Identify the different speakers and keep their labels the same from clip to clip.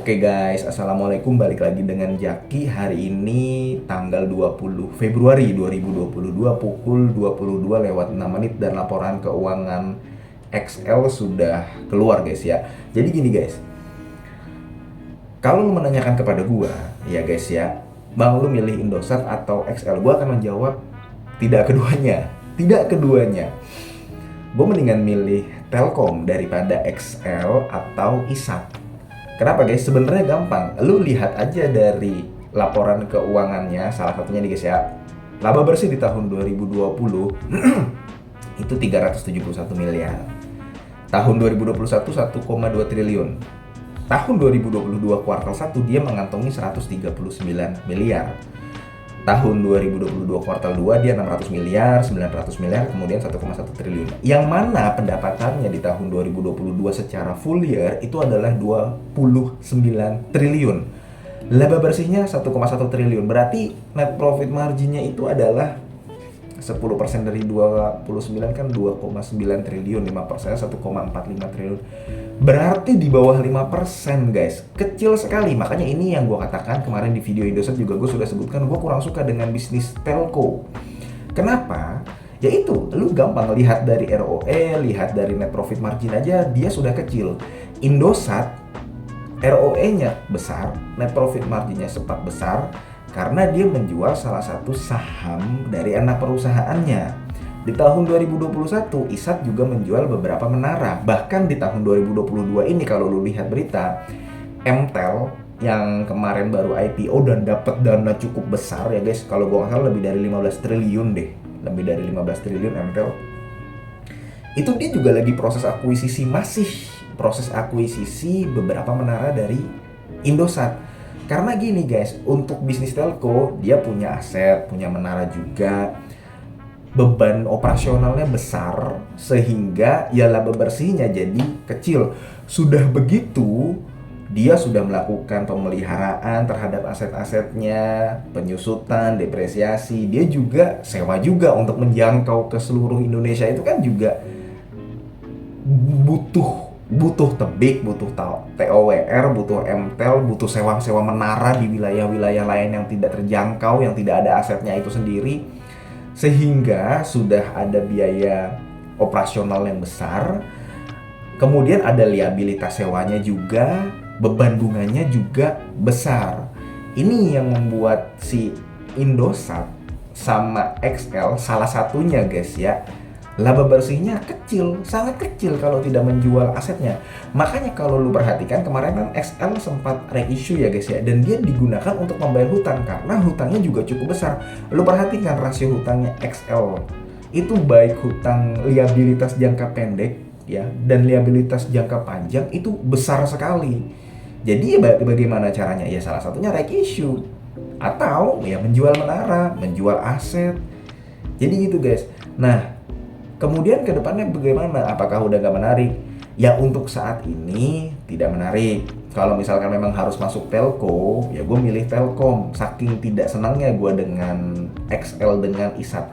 Speaker 1: Oke guys, Assalamualaikum, balik lagi dengan Jaki. Hari ini tanggal 20 Februari 2022 pukul 22 lewat 6 menit dan laporan keuangan XL sudah keluar guys ya. Jadi gini guys, kalau lu menanyakan kepada gua ya guys ya, Bang lu milih Indosat atau XL? Gua akan menjawab tidak keduanya. Tidak keduanya. Gue mendingan milih Telkom daripada XL atau ISAT. Kenapa guys? Sebenarnya gampang. Lu lihat aja dari laporan keuangannya, salah satunya nih guys ya. Laba bersih di tahun 2020 itu 371 miliar. Tahun 2021 1,2 triliun. Tahun 2022 kuartal 1 dia mengantongi 139 miliar. Tahun 2022 kuartal 2 dia 600 miliar, 900 miliar, kemudian 1,1 triliun. Yang mana pendapatannya di tahun 2022 secara full year itu adalah 29 triliun. Laba bersihnya 1,1 triliun. Berarti net profit marginnya itu adalah 10% dari 29 kan 2,9 triliun, 5% 1,45 triliun. Berarti di bawah 5% guys. Kecil sekali. Makanya ini yang gue katakan kemarin di video Indosat juga gue sudah sebutkan, gue kurang suka dengan bisnis telco. Kenapa? Yaitu lu gampang lihat dari ROE, lihat dari net profit margin aja dia sudah kecil. Indosat ROE-nya besar, net profit marginnya sempat besar karena dia menjual salah satu saham dari anak perusahaannya. Di tahun 2021, ISAT juga menjual beberapa menara. Bahkan di tahun 2022 ini kalau lu lihat berita, MTEL yang kemarin baru IPO dan dapat dana cukup besar ya guys. Kalau gua nggak salah lebih dari 15 triliun deh. Lebih dari 15 triliun MTEL. Itu dia juga lagi proses akuisisi, masih proses akuisisi beberapa menara dari Indosat. Karena gini guys, untuk bisnis telco dia punya aset, punya menara juga, beban operasionalnya besar sehingga ya laba bersihnya jadi kecil. Sudah begitu dia sudah melakukan pemeliharaan terhadap aset-asetnya, penyusutan, depresiasi, dia juga sewa juga untuk menjangkau ke seluruh Indonesia. Itu kan juga butuh tebik, butuh TOWR, butuh MTEL, butuh sewa menara di wilayah-wilayah lain yang tidak terjangkau, yang tidak ada asetnya itu sendiri, sehingga sudah ada biaya operasional yang besar, kemudian ada liabilitas sewanya juga, beban bunganya juga besar. Ini yang membuat si Indosat sama XL salah satunya guys ya, laba bersihnya kecil, sangat kecil kalau tidak menjual asetnya. Makanya kalau lu perhatikan kemarin kan XL sempat reissue ya guys ya, dan dia digunakan untuk membayar hutang karena hutangnya juga cukup besar. Lu perhatikan rasio hutangnya XL itu baik hutang liabilitas jangka pendek ya dan liabilitas jangka panjang itu besar sekali. Jadi ya bagaimana caranya? Ya salah satunya reissue atau ya menjual menara, menjual aset. Jadi gitu guys. Nah, kemudian ke depannya bagaimana? Apakah udah gak menarik? Ya untuk saat ini tidak menarik. Kalau misalkan memang harus masuk telco, ya gue milih Telkom. Saking tidak senangnya gue dengan XL dengan ISAT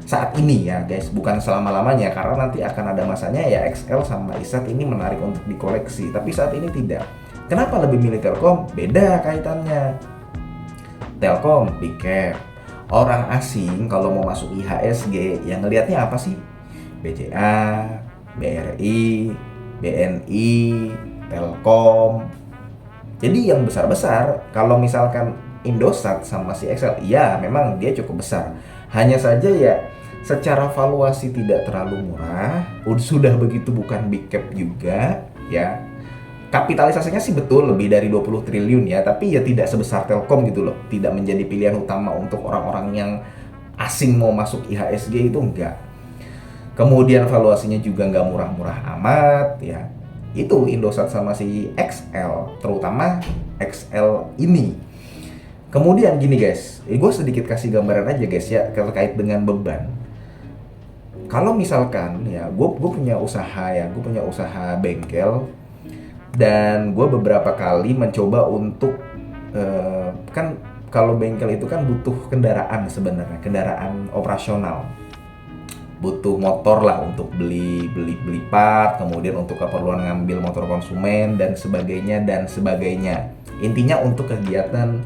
Speaker 1: saat ini ya guys, bukan selama-lamanya karena nanti akan ada masanya ya XL sama ISAT ini menarik untuk dikoleksi. Tapi saat ini tidak. Kenapa lebih milih Telkom? Beda kaitannya. Telkom big cap. Orang asing kalau mau masuk IHSG yang ngelihatnya apa sih? BCA, BRI, BNI, Telkom. Jadi yang besar-besar. Kalau misalkan Indosat sama si XL, ya memang dia cukup besar. Hanya saja ya secara valuasi tidak terlalu murah. Sudah begitu bukan big cap juga ya. Kapitalisasinya sih betul lebih dari 20 triliun ya, tapi ya tidak sebesar Telkom gitu loh. Tidak menjadi pilihan utama untuk orang-orang yang asing mau masuk IHSG itu enggak. Kemudian valuasinya juga nggak murah-murah amat ya. Itu Indosat sama si XL, terutama XL ini. Kemudian gini guys, gue sedikit kasih gambaran aja guys ya terkait dengan beban. Kalau misalkan ya gue punya usaha ya, gue punya usaha bengkel dan gue beberapa kali mencoba untuk kan kalau bengkel itu kan butuh kendaraan sebenarnya, kendaraan operasional. Butuh motor lah untuk beli part, kemudian untuk keperluan ngambil motor konsumen dan sebagainya. Intinya untuk kegiatan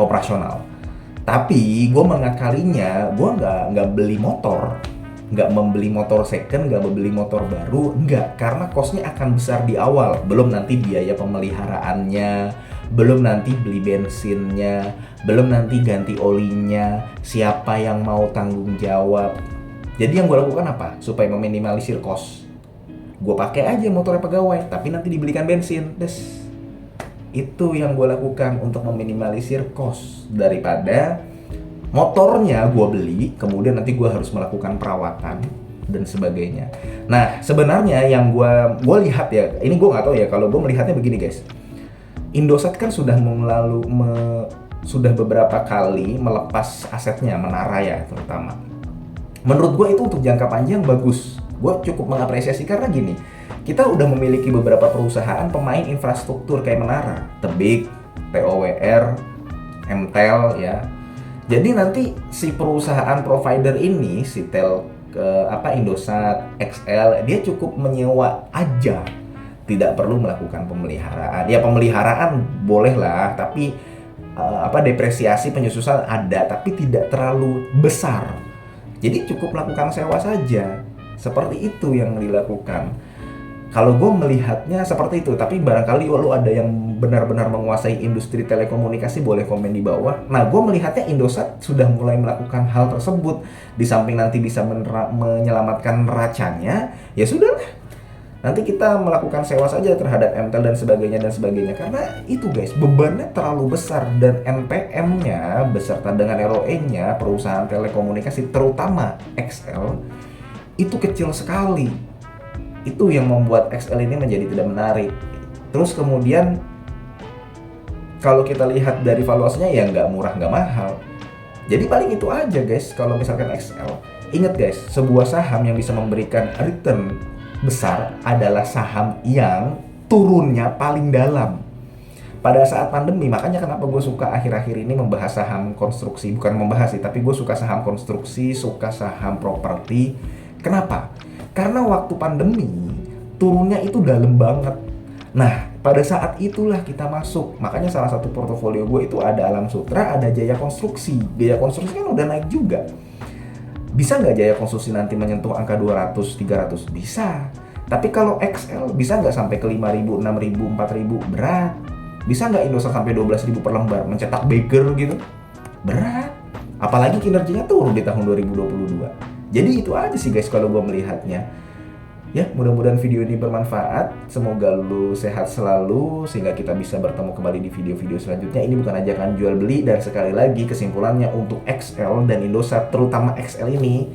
Speaker 1: operasional. Tapi gue mengakalinya, gue nggak beli motor, nggak membeli motor second, nggak membeli motor baru, nggak, karena costnya akan besar di awal. Belum nanti biaya pemeliharaannya, belum nanti beli bensinnya, belum nanti ganti olinya, siapa yang mau tanggung jawab. Jadi yang gue lakukan apa? Supaya meminimalisir cost, gue pakai aja motornya pegawai, tapi nanti dibelikan bensin, des. Itu yang gue lakukan untuk meminimalisir cost, daripada motornya gue beli kemudian nanti gue harus melakukan perawatan dan sebagainya. Nah sebenarnya yang gue lihat ya, ini gue nggak tahu ya, kalau gue melihatnya begini guys, Indosat kan sudah sudah beberapa kali melepas asetnya, Menara ya terutama. Menurut gue itu untuk jangka panjang bagus, gue cukup mengapresiasi karena gini, kita udah memiliki beberapa perusahaan pemain infrastruktur kayak Menara, Tebik, TOWR, MTEL ya. Jadi nanti si perusahaan provider ini, si Indosat, XL, dia cukup menyewa aja, tidak perlu melakukan pemeliharaan. Ya pemeliharaan boleh lah, tapi depresiasi penyusutan ada, tapi tidak terlalu besar. Jadi cukup melakukan sewa saja. Seperti itu yang dilakukan. Kalau gue melihatnya seperti itu, tapi barangkali lu ada yang benar-benar menguasai industri telekomunikasi, boleh komen di bawah. Nah, gue melihatnya Indosat sudah mulai melakukan hal tersebut. Di samping nanti bisa menyelamatkan neracanya, ya sudah lah. Nanti kita melakukan sewa saja terhadap MTEL dan sebagainya. Karena itu guys, bebannya terlalu besar dan NPM-nya beserta dengan ROE-nya perusahaan telekomunikasi, terutama XL, itu kecil sekali. Itu yang membuat XL ini menjadi tidak menarik. Terus kemudian kalau kita lihat dari valuasinya ya nggak murah nggak mahal. Jadi paling itu aja guys kalau misalkan XL. Ingat guys, sebuah saham yang bisa memberikan return besar adalah saham yang turunnya paling dalam. Pada saat pandemi, makanya kenapa gue suka akhir-akhir ini membahas saham konstruksi. Bukan membahas sih, tapi gue suka saham konstruksi, suka saham properti. Kenapa? Karena waktu pandemi turunnya itu dalam banget. Nah pada saat itulah kita masuk. Makanya salah satu portofolio gue itu ada Alam Sutra, ada Jaya Konstruksi. Jaya Konstruksi kan udah naik juga. Bisa nggak Jaya Konstruksi nanti menyentuh angka 200-300? Bisa. Tapi kalau XL bisa nggak sampai ke 5.000, 6.000, 4.000? Berat. Bisa nggak Indosat sampai 12.000 per lembar? Mencetak bagger gitu? Berat. Apalagi kinerjanya turun di tahun 2022. Jadi itu aja sih guys kalau gue melihatnya. Ya mudah-mudahan video ini bermanfaat. Semoga lu sehat selalu sehingga kita bisa bertemu kembali di video-video selanjutnya. Ini bukan ajakan jual beli, dan sekali lagi kesimpulannya untuk XL dan Indosat, terutama XL ini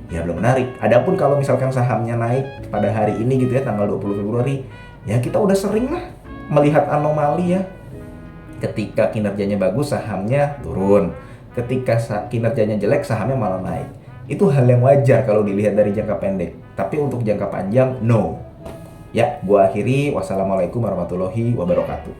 Speaker 1: ya belum menarik. Adapun kalau misalkan sahamnya naik pada hari ini gitu ya, tanggal 20 Februari, ya kita udah sering lah melihat anomali ya. Ketika kinerjanya bagus sahamnya turun, ketika kinerjanya jelek sahamnya malah naik. Itu hal yang wajar kalau dilihat dari jangka pendek. Tapi untuk jangka panjang, no. Ya, gua akhiri. Wassalamualaikum warahmatullahi wabarakatuh.